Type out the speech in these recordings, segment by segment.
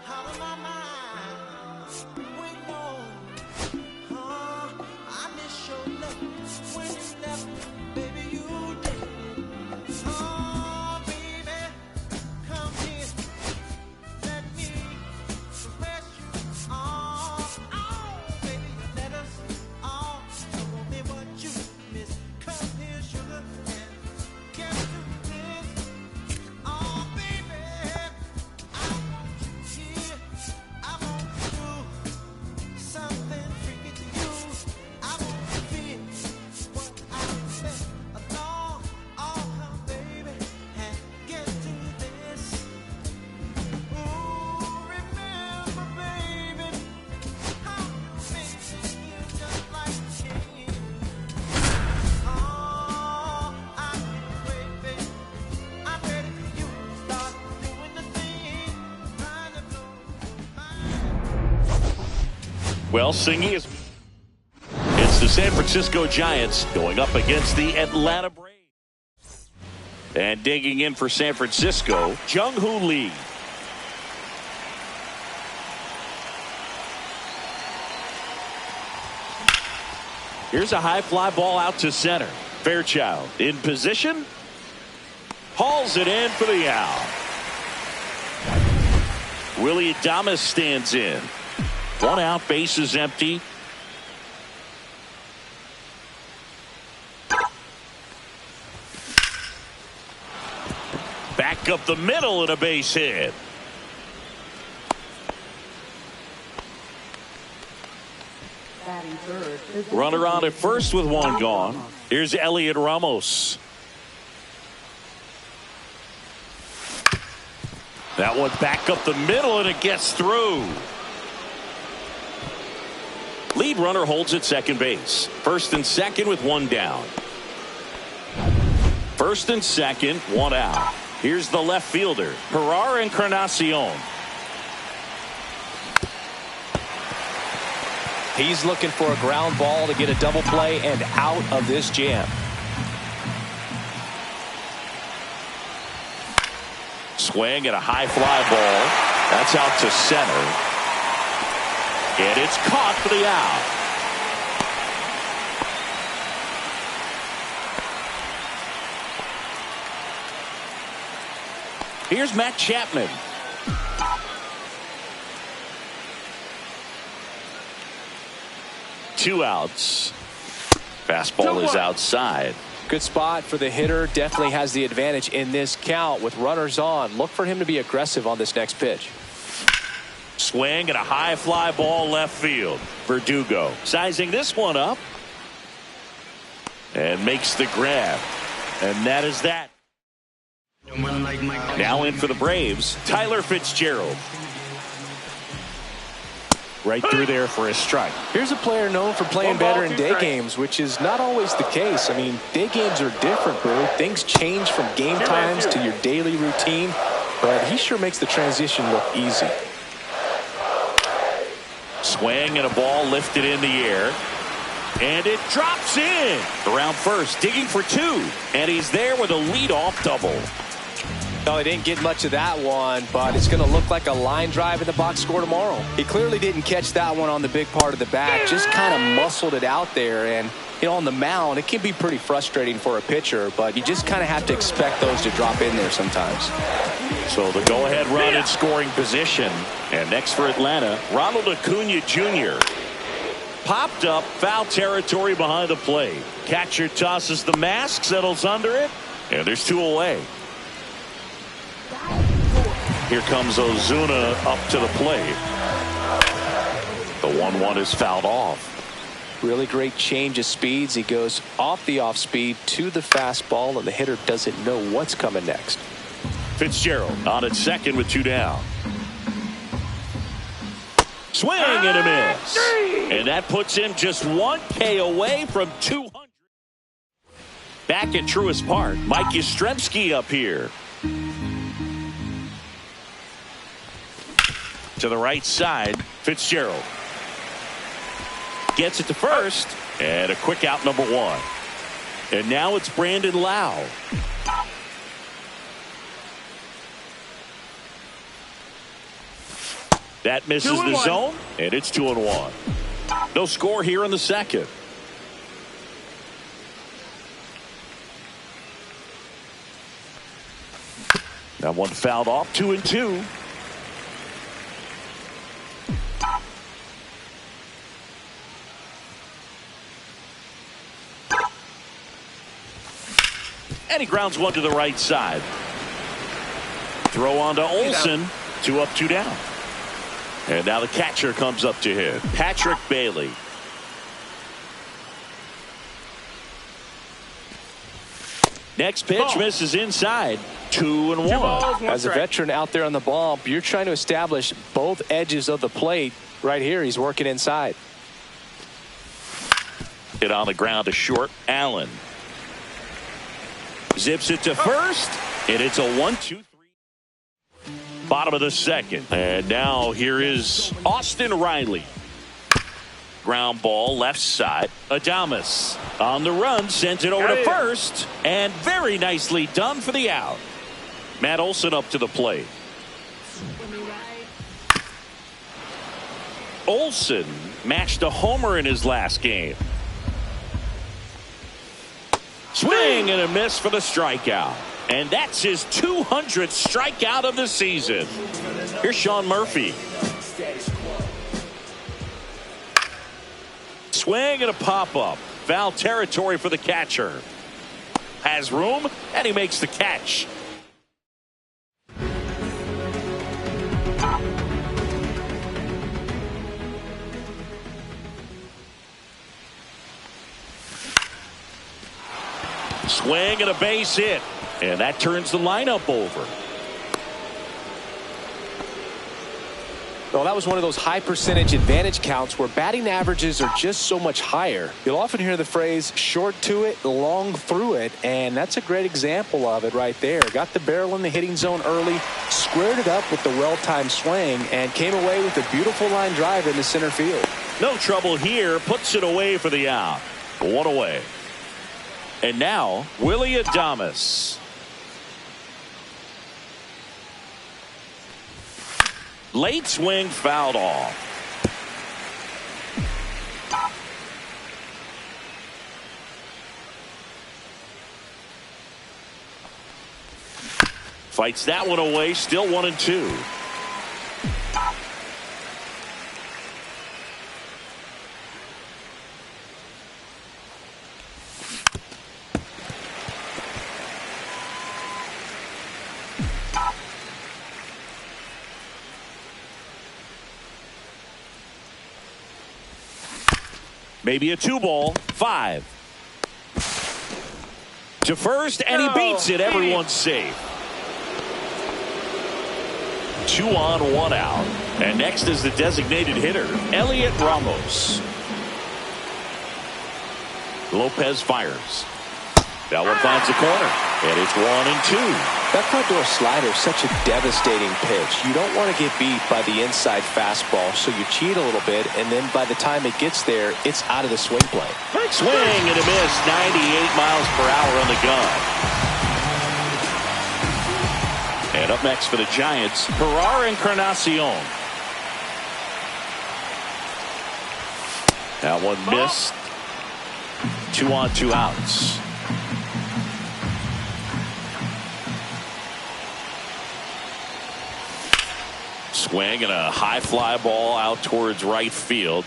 out of my mind. Wait, no. I miss your love when you left, baby, you did. Oh, baby, come here, let me caress you. Oh, baby, you let us all show me what you miss. Come here, sugar, and get through this. Oh, baby, I want you here. I want to do something freaky to you. I want to feel what I felt along. Oh, come, baby, and get through this. Ooh, remember, baby, how you make me feel just like a king. Oh, I can't wait, baby. I'm ready for you to start doing the thing, trying to blow your mind. Well, singing is. It's the San Francisco Giants going up against the Atlanta Braves. And digging in for San Francisco, Jung-Hoo Lee. Here's a high fly ball out to center. Fairchild in position. Hauls it in for the out. Willie Adames stands in. 1 out, base is empty. Back up the middle and a base hit. Runner on at first with 1 gone. Here's Elliot Ramos. That one back up the middle and it gets through. Lead runner holds at second base. First and second with 1 down. First and second, 1 out. Here's the left fielder, Gerard Encarnacion. He's looking for a ground ball to get a double play and out of this jam. Swing and a high fly ball. That's out to center. And it's caught for the out. Here's Matt Chapman. Two outs. Fastball is outside. Good spot for the hitter. Definitely has the advantage in this count with runners on. Look for him to be aggressive on this next pitch. Swing and a high fly ball left field. Verdugo sizing this one up. And makes the grab. And that is that. Now in for the Braves, Tyler Fitzgerald. Right through there for a strike. Here's a player known for playing better in day games, which is not always the case. I mean, day games are different, bro. Things change from game times to your daily routine, but he sure makes the transition look easy. Swing and a ball lifted in the air. And it drops in. Around first, digging for 2. And he's there with a leadoff double. No, he didn't get much of that one, but it's going to look like a line drive in the box score tomorrow. He clearly didn't catch that one on the big part of the bat, just kind of muscled it out there. And, you know, on the mound, it can be pretty frustrating for a pitcher, but you just kind of have to expect those to drop in there sometimes. So the go-ahead run in scoring position. And next for Atlanta, Ronald Acuna Jr. Popped up, foul territory behind the plate. Catcher tosses the mask, settles under it, and there's 2 away. Here comes Ozuna up to the plate. The 1-1 is fouled off. Really great change of speeds. He goes off the off speed to the fastball, and the hitter doesn't know what's coming next. Fitzgerald on at second with 2 down. Swing and a miss. And that puts him just 1 K away from 200. Back at Truist Park, Mike Yastrzemski up here. To the right side, Fitzgerald. Gets it to first. And a quick out, number 1. And now it's Brandon Lau. That misses the zone, and it's 2-1. No score here in the second. That one fouled off, 2-2. And he grounds one to the right side. Throw on to Olsen. 2 up, 2 down. And now the catcher comes up to hit. Patrick Bailey. Next pitch misses inside. 2-1. As a veteran out there on the bump, you're trying to establish both edges of the plate. Right here, he's working inside. Hit on the ground to short. Allen zips it to first, and it's a 1-2-3. Bottom of the second. And now here is Austin Riley. Ground ball left side. Adames on the run, sends it over to first, and very nicely done for the out. Matt Olson up to the plate. Olson matched a homer in his last game. Swing and a miss for the strikeout. And that's his 200th strikeout of the season. Here's Sean Murphy. Swing and a pop-up. Foul territory for the catcher. Has room, and he makes the catch. Swing and a base hit. And that turns the lineup over. Well, that was one of those high percentage advantage counts where batting averages are just so much higher. You'll often hear the phrase short to it, long through it, and that's a great example of it right there. Got the barrel in the hitting zone early, squared it up with the well-timed swing, and came away with a beautiful line drive into center field. No trouble here, puts it away for the out. 1 away. And now, Willy Adames. Late swing fouled off. Fights that one away, still 1-2. Maybe a 2-ball. 5 to first, and he beats it. Everyone's safe. 2 on, 1 out. And next is the designated hitter, Elliot Ramos. Lopez fires. That one finds the corner, and it's 1-2. That front door slider is such a devastating pitch. You don't want to get beat by the inside fastball, so you cheat a little bit, and then by the time it gets there, it's out of the swing plane. Swing and a miss, 98 miles per hour on the gun. And up next for the Giants, Jerar Encarnacion. That one missed. 2 on, 2 outs. Swing and a high fly ball out towards right field.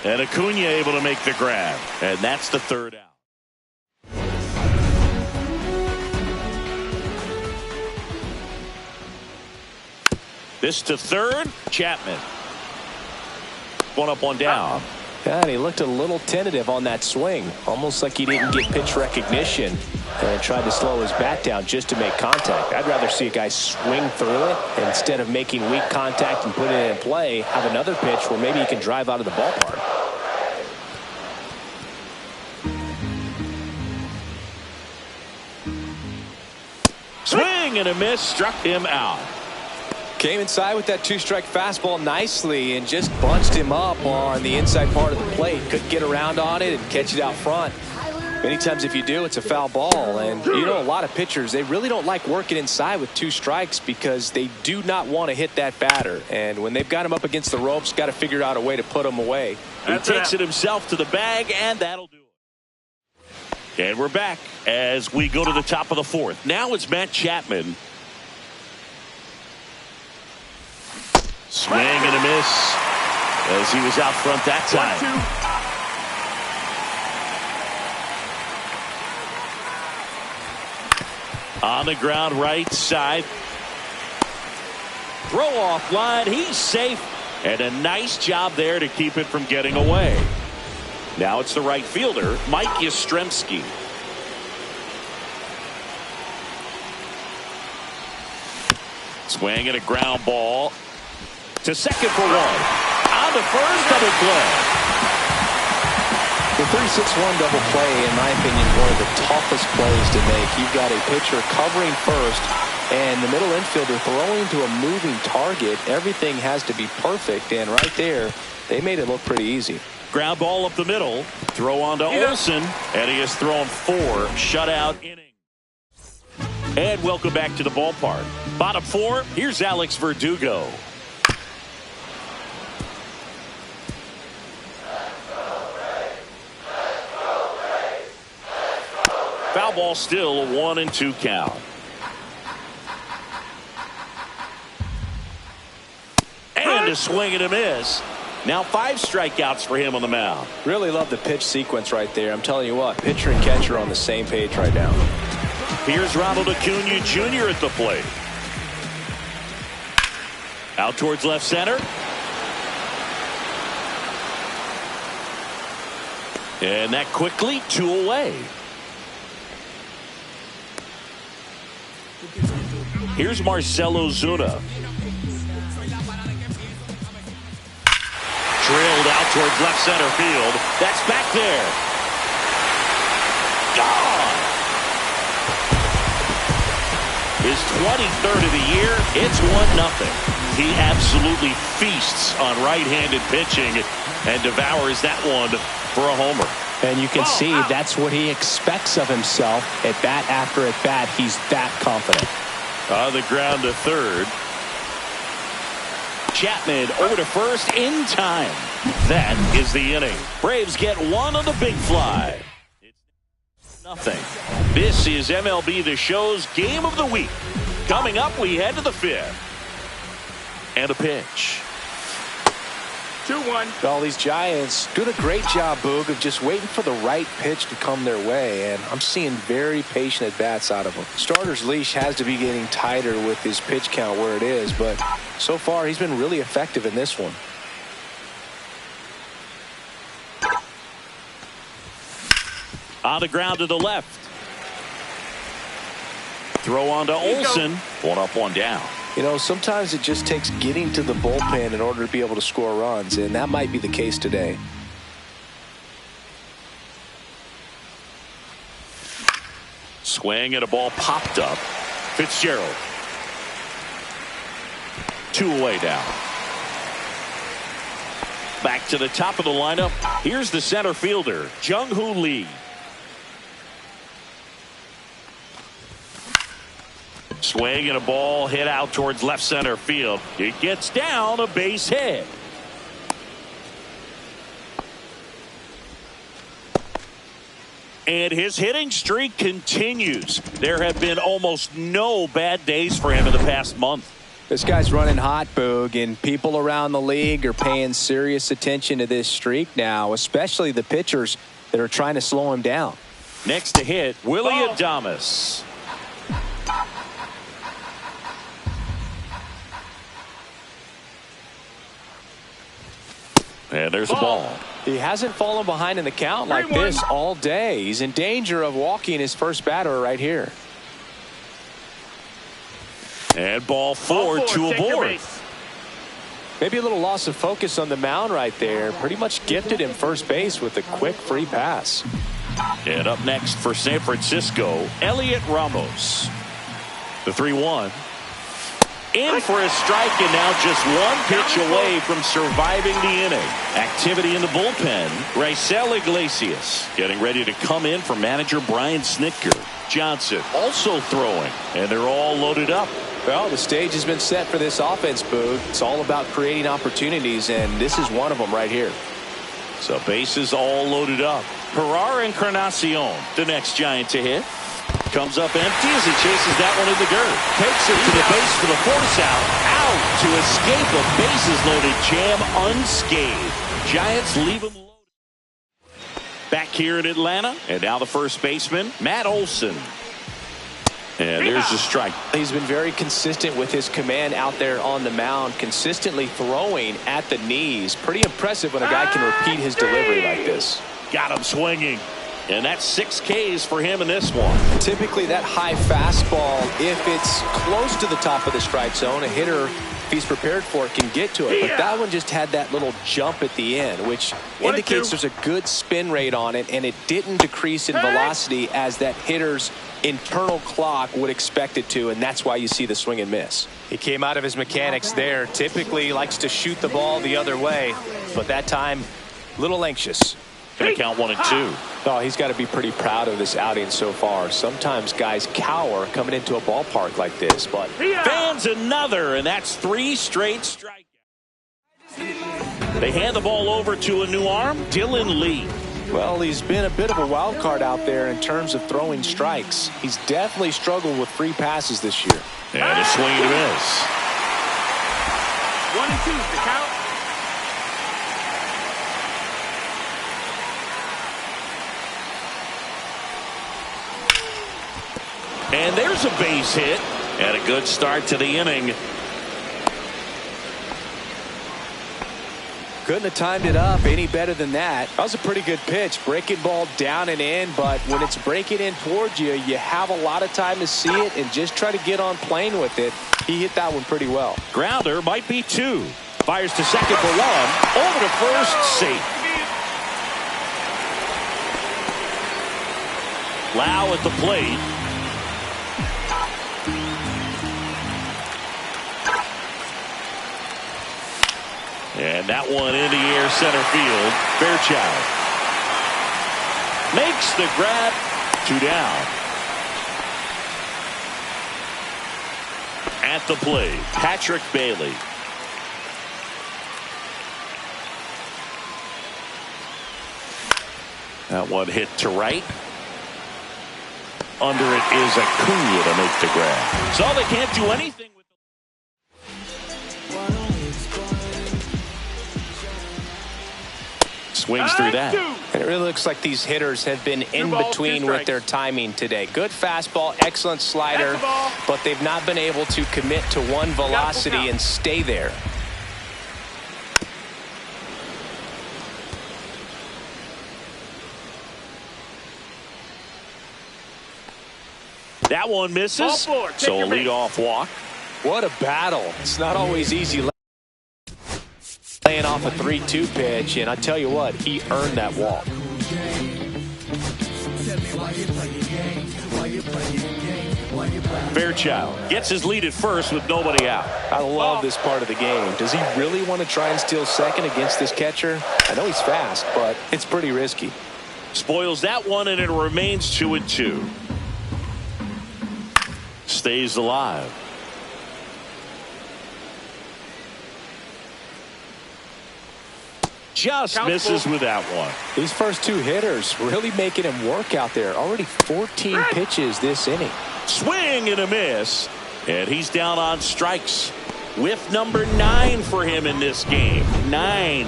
And Acuna able to make the grab. And that's the 3rd out. This to third, Chapman. 1 up, 1 down. Yeah, and he looked a little tentative on that swing. Almost like he didn't get pitch recognition and tried to slow his bat down just to make contact. I'd rather see a guy swing through it instead of making weak contact and putting it in play. Have another pitch where maybe he can drive out of the ballpark. Swing and a miss, struck him out. Came inside with that 2-strike fastball nicely and just bunched him up on the inside part of the plate. Couldn't get around on it and catch it out front. Many times if you do, it's a foul ball. And you know, a lot of pitchers, they really don't like working inside with 2 strikes because they do not want to hit that batter. And when they've got him up against the ropes, got to figure out a way to put him away. He takes it himself to the bag, and that'll do it. And we're back as we go to the top of the 4th. Now it's Matt Chapman. Swing and a miss as he was out front that time. On the ground right side. Throw off line. He's safe. And a nice job there to keep it from getting away. Now it's the right fielder, Mike Yastrzemski. Swing and a ground ball to second for 1. On to first, double play. The 3-6-1 double play, in my opinion, is one of the toughest plays to make. You've got a pitcher covering first and the middle infielder throwing to a moving target. Everything has to be perfect, and right there, they made it look pretty easy. Ground ball up the middle. Throw on to Olsen, and he has thrown 4 shutout innings. And welcome back to the ballpark. Bottom 4, here's Alex Verdugo. Foul ball, still a 1-2 count. And a swing and a miss. Now 5 strikeouts for him on the mound. Really love the pitch sequence right there. I'm telling you what, pitcher and catcher are on the same page right now. Here's Ronald Acuna Jr. at the plate. Out towards left center. And that quickly 2 away. Here's Marcell Ozuna. Drilled out towards left center field. That's back there. Gone. His 23rd of the year. It's 1-0. He absolutely feasts on right-handed pitching and devours that one for a homer. And you can see that's what he expects of himself at bat after at bat. He's that confident. On the ground to third. Chapman over to first in time. That is the inning. Braves get 1 on the big fly. It's nothing. This is MLB The Show's game of the week. Coming up, we head to the 5th. And a pitch. 2-1. All these Giants doing a great job, Boog, of just waiting for the right pitch to come their way, and I'm seeing very patient at-bats out of them. Starter's leash has to be getting tighter with his pitch count where it is, but so far he's been really effective in this one. On the ground to the left. Throw on to Olsen. 1 up, 1 down. You know, sometimes it just takes getting to the bullpen in order to be able to score runs, and that might be the case today. Swing and a ball popped up. Fitzgerald. 2 away down. Back to the top of the lineup. Here's the center fielder, Jung-Hoo Lee. Swing and a ball hit out towards left center field. It gets down, a base hit. And his hitting streak continues. There have been almost no bad days for him in the past month. This guy's running hot, Boog, and people around the league are paying serious attention to this streak now, especially the pitchers that are trying to slow him down. Next to hit, Willy Adames. And there's a ball. He hasn't fallen behind in the count like this all day. He's in danger of walking his first batter right here. And ball 4, 2 aboard. Maybe a little loss of focus on the mound right there. Pretty much gifted him first base with a quick free pass. And up next for San Francisco, Elliot Ramos. The 3-1. In for a strike, and now just one pitch away from surviving the inning. Activity in the bullpen. Raisel Iglesias getting ready to come in for manager Brian Snitker. Johnson also throwing, and they're all loaded up. Well, the stage has been set for this offense, Boog. It's all about creating opportunities, and this is one of them right here. So bases all loaded up. Herrera Encarnacion, the next Giant to hit. Comes up empty as he chases that one in the dirt. Takes it to the base for the force out. Out to escape a bases-loaded jam unscathed. Giants leave him loaded. Back here in Atlanta, and now the first baseman, Matt Olson. And there's the strike. He's been very consistent with his command out there on the mound, consistently throwing at the knees. Pretty impressive when a guy can repeat his delivery like this. Got him swinging. And that's 6 Ks for him in this one. Typically that high fastball, if it's close to the top of the strike zone, a hitter, if he's prepared for it, can get to it. But that one just had that little jump at the end, which indicates there's a good spin rate on it, and it didn't decrease in velocity as that hitter's internal clock would expect it to, and that's why you see the swing and miss. He came out of his mechanics there. Typically likes to shoot the ball the other way, but that time, a little anxious. Gonna count 1 and 2. Oh, he's got to be pretty proud of this outing so far. Sometimes guys cower coming into a ballpark like this, but fans another, and that's 3 straight strikeouts. They hand the ball over to a new arm, Dylan Lee. Well, he's been a bit of a wild card out there in terms of throwing strikes. He's definitely struggled with free passes this year. And a swing and a miss. 1 and 2 the count. And there's a base hit, and a good start to the inning. Couldn't have timed it up any better than that. That was a pretty good pitch. Breaking ball down and in, but when it's breaking in towards you, you have a lot of time to see it and just try to get on plane with it. He hit that one pretty well. Grounder might be 2. Fires to second for 1. Over to first, safe. Lau at the plate. And that one in the air center field. Fairchild makes the grab. 2 down. At the plate, Patrick Bailey. That one hit to right. Under it is Acuna to make the grab. So they can't do anything with swings through that. And it really looks like these hitters have been in between with their timing today. Good fastball, excellent slider, but they've not been able to commit to one velocity and stay there. That one misses. So a leadoff walk. What a battle. It's not always easy laying off a 3-2 pitch, and I tell you what, he earned that walk. Fairchild gets his lead at first with nobody out. I love this part of the game. Does he really want to try and steal second against this catcher? I know he's fast, but it's pretty risky. Spoils that one, and it remains 2 and 2. Stays alive. Just misses with that one. These first 2 hitters really making him work out there. Already 14 pitches this inning. Swing and a miss. And he's down on strikes. Whiff number 9 for him in this game. 9.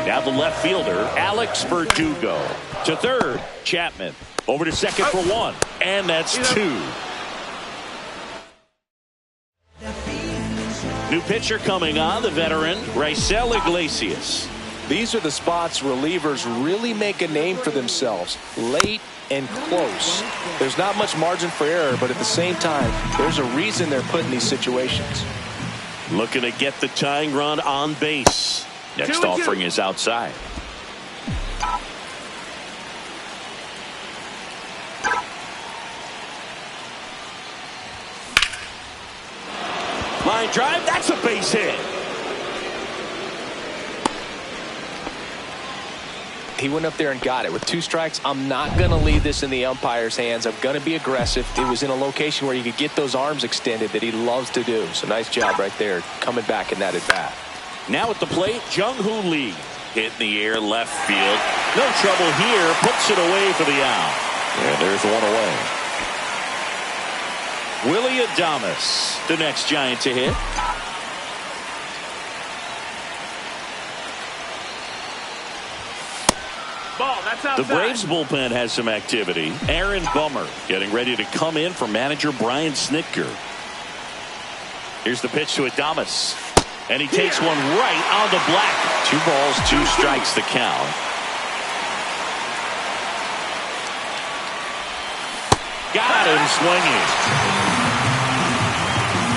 Now the left fielder, Alex Verdugo. To third, Chapman. Over to second for 1. And that's 2. New pitcher coming on, the veteran, Raisel Iglesias. These are the spots relievers really make a name for themselves. Late and close. There's not much margin for error, but at the same time, there's a reason they're put in these situations. Looking to get the tying run on base. Next offering is outside. drive. That's a base hit. He went up there and got it. With 2 strikes, I'm not going to leave this in the umpire's hands. I'm going to be aggressive. It was in a location where you could get those arms extended that he loves to do. So nice job right there coming back in that at bat. Now at the plate, Jung-Hoo Lee. Hit in the air, left field. No trouble here. Puts it away for the out. And there's one away. Willy Adames, the next Giant to hit. The Braves bullpen has some activity. Aaron Bummer getting ready to come in for manager Brian Snitker. Here's the pitch to Adames. And he takes one right on the black. 2 balls, 2 strikes the count. Got him swinging.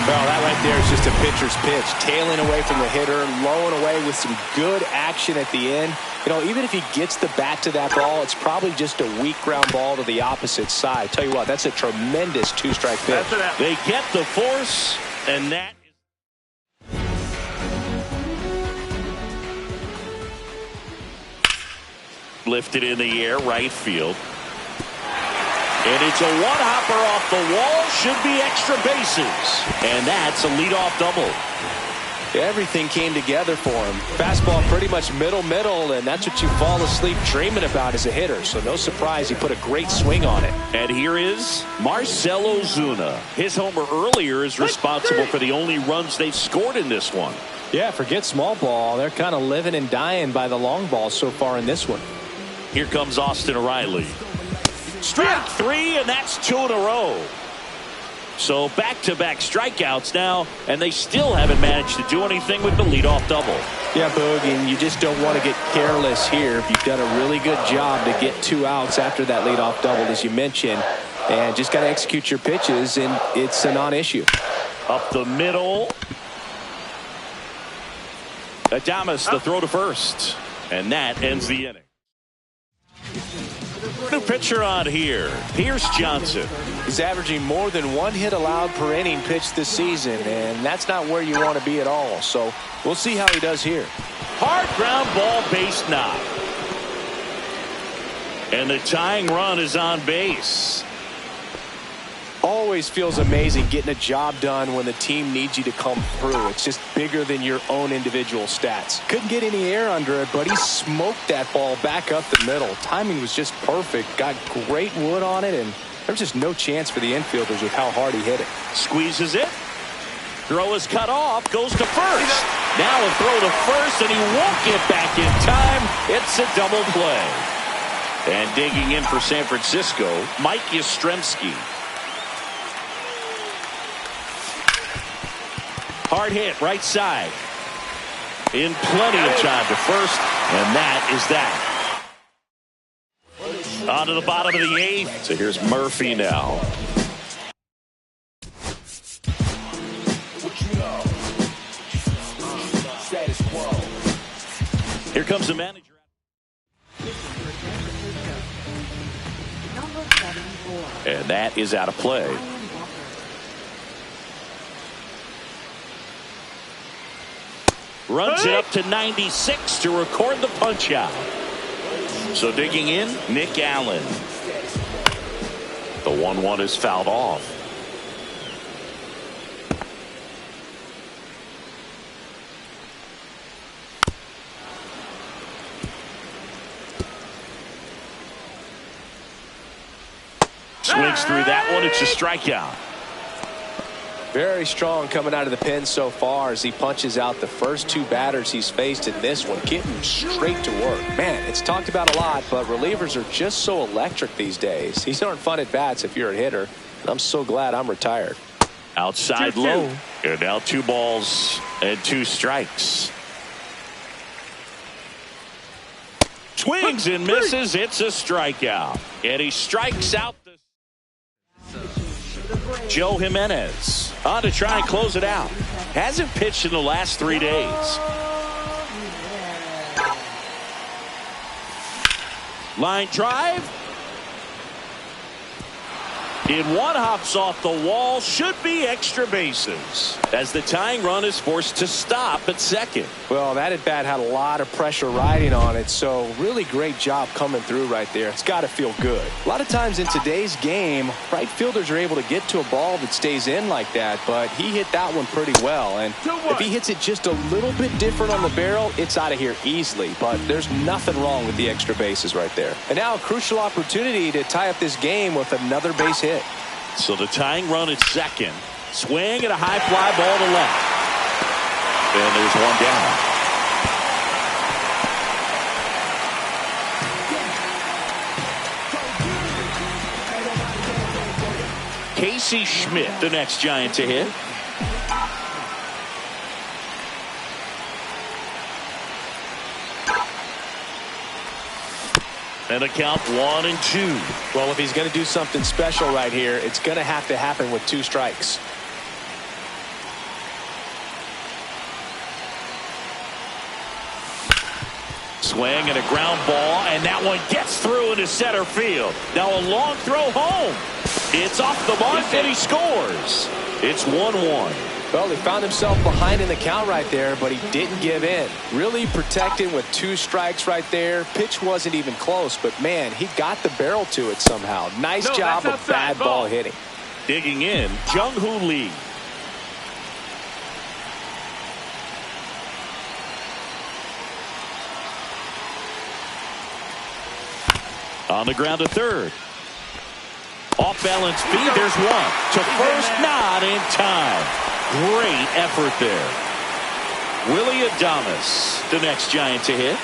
Well, that right there is just a pitcher's pitch. Tailing away from the hitter, lowing away with some good action at the end. You know, even if he gets the bat to that ball, it's probably just a weak ground ball to the opposite side. Tell you what, that's a tremendous 2-strike pitch. They get the force, and that is lifted in the air, right field. And it's a one-hopper off the wall. Should be extra bases. And that's a leadoff double. Everything came together for him. Fastball pretty much middle, and that's what you fall asleep dreaming about as a hitter. So no surprise he put a great swing on it. And here is Marcell Ozuna. His homer earlier is responsible for the only runs they've scored in this one. Yeah, forget small ball. They're kind of living and dying by the long ball so far in this one. Here comes Austin Riley. Strike 3, and that's 2 in a row. So back-to-back strikeouts now, and they still haven't managed to do anything with the leadoff double. Yeah, Boog, and you just don't want to get careless here. You've done a really good job to get 2 outs after that leadoff double, as you mentioned, and just got to execute your pitches, and it's a non-issue. Up the middle. Adames, the throw to first, and that ends the inning. New pitcher on here, Pierce Johnson. He's averaging more than 1 hit allowed per inning pitched this season, and that's not where you want to be at all. So we'll see how he does here. Hard ground ball, base knock. And the tying run is on base. Always feels amazing getting a job done when the team needs you to come through. It's just bigger than your own individual stats. Couldn't get any air under it, but he smoked that ball back up the middle. Timing was just perfect. Got great wood on it, and there's just no chance for the infielders with how hard he hit it. Squeezes it. Throw is cut off. Goes to first. Now a throw to first, and he won't get back in time. It's a double play. And digging in for San Francisco, Mike Yastrzemski. Hard hit, right side. In plenty of time to first, and that is that. On to the bottom of the 8th. So here's Murphy now. Here comes the manager. And that is out of play. Runs it up to 96 to record the punch out. So digging in, Nick Allen. The 1-1 is fouled off. Swings through that one. It's a strikeout. Very strong coming out of the pen so far as he punches out the first 2 batters he's faced in this one, getting straight to work. Man, it's talked about a lot, but relievers are just so electric these days. These aren't fun at bats if you're a hitter, and I'm so glad I'm retired. Outside low, and now 2 balls and 2 strikes. Swings and misses. It's a strikeout, and he strikes out the Joe Jimenez on to try and close it out. Hasn't pitched in the last 3 days. Line drive. In one, hops off the wall, should be extra bases, as the tying run is forced to stop at second. Well, that at bat had a lot of pressure riding on it, so really great job coming through right there. It's got to feel good. A lot of times in today's game, right fielders are able to get to a ball that stays in like that, but he hit that one pretty well. And if he hits it just a little bit different on the barrel, it's out of here easily. But there's nothing wrong with the extra bases right there. And now a crucial opportunity to tie up this game with another base hit. So the tying run at second. Swing and a high fly ball to left. And there's one down. Casey Schmidt, the next Giant to hit. And a count 1-2. Well, if he's going to do something special right here, it's going to have to happen with 2 strikes. Swing and a ground ball, and that one gets through into center field. Now a long throw home. It's off the mark, and he scores. It's 1-1. Well, he found himself behind in the count right there, but he didn't give in. Really protecting with 2 strikes right there. Pitch wasn't even close, but man, he got the barrel to it somehow. Nice job of bad ball hitting. Digging in, Jung-Hoo Lee. On the ground to third. Off balance feed, there's one. To first, not in time. Great effort there. Willy Adames, the next Giant to hit.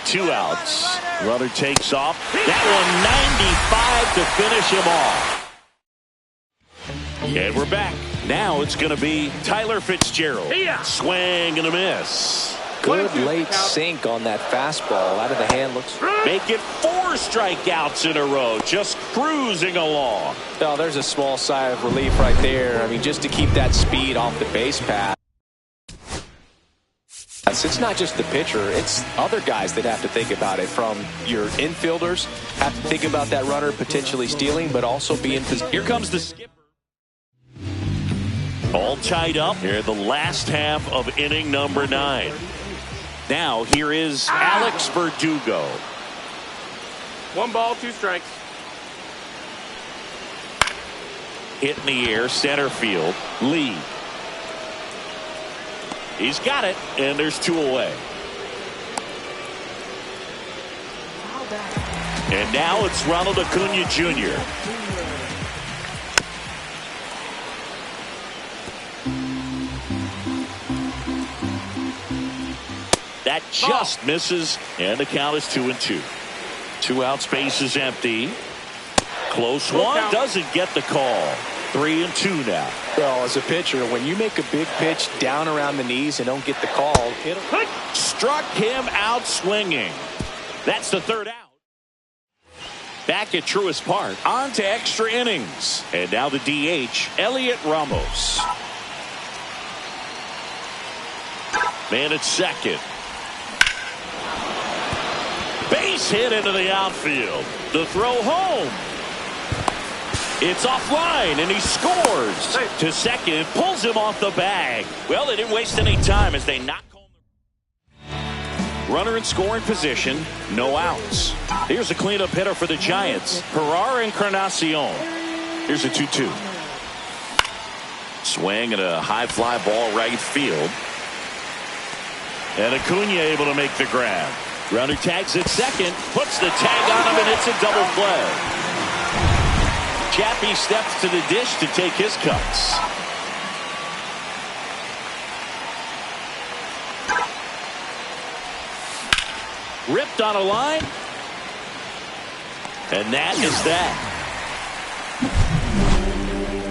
Two outs. Runner takes off. That one 95 to finish him off. And we're back. Now it's going to be Tyler Fitzgerald. Swing and a miss. Good late sink on that fastball. Out of the hand looks. Make it 4 strikeouts in a row. Just cruising along. Oh, there's a small sigh of relief right there. I mean, just to keep that speed off the base path. It's not just the pitcher, it's other guys that have to think about it. From your infielders, have to think about that runner potentially stealing, but also be in position. Here comes the skipper. All tied up here in the last half of inning number 9. Now here is Alex Verdugo. 1 ball, 2 strikes. Hit in the air, center field. Lee. He's got it, and there's 2 away. And now it's Ronald Acuna Jr. That just misses, and the count is 2-2. 2 outs, base is empty. Close one, doesn't get the call. 3-2 now. Well, as a pitcher, when you make a big pitch down around the knees and don't get the call, it'll... Struck him out swinging. That's the 3rd out. Back at Truist Park, on to extra innings. And now the DH, Elliot Ramos. Man at second. Base hit into the outfield. The throw home. It's offline, and he scores. To second, pulls him off the bag. Well, they didn't waste any time as they knock home the runner in scoring position. No outs. Here's a cleanup hitter for the Giants, Jerar Encarnacion. Here's a 2-2. Swing and a high fly ball right field. And Acuna able to make the grab. Runner tags at second, puts the tag on him, and it's a double play. Chappie steps to the dish to take his cuts. Ripped on a line. And that is that.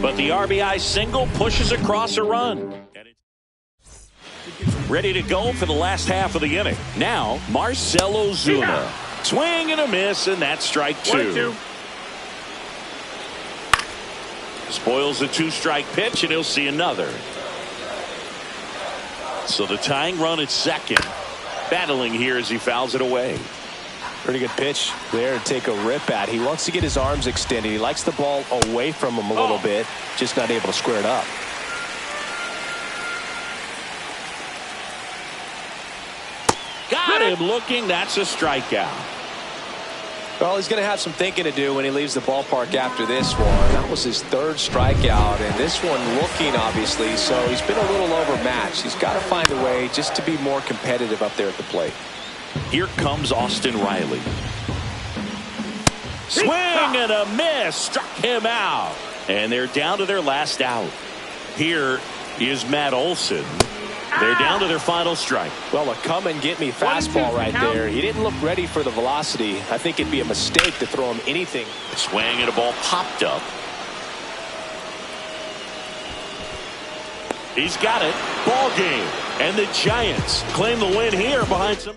But the RBI single pushes across a run. Ready to go for the last half of the inning. Now, Marcell Ozuna. Swing and a miss, and that's strike 2. 1-2. Spoils the 2-strike pitch, and he'll see another. So the tying run at second. Battling here as he fouls it away. Pretty good pitch there to take a rip at. He wants to get his arms extended. He likes the ball away from him a little bit, just not able to square it up. Got him looking. That's a strikeout. Well, he's going to have some thinking to do when he leaves the ballpark after this one. That was his 3rd strikeout, and this one looking, obviously, so he's been a little overmatched. He's got to find a way just to be more competitive up there at the plate. Here comes Austin Riley. Swing and a miss. Struck him out. And they're down to their last out. Here is Matt Olson. They're down to their final strike. Well, a come-and-get-me fastball right there. He didn't look ready for the velocity. I think it'd be a mistake to throw him anything. Swing and a ball popped up. He's got it. Ball game. And the Giants claim the win here behind some.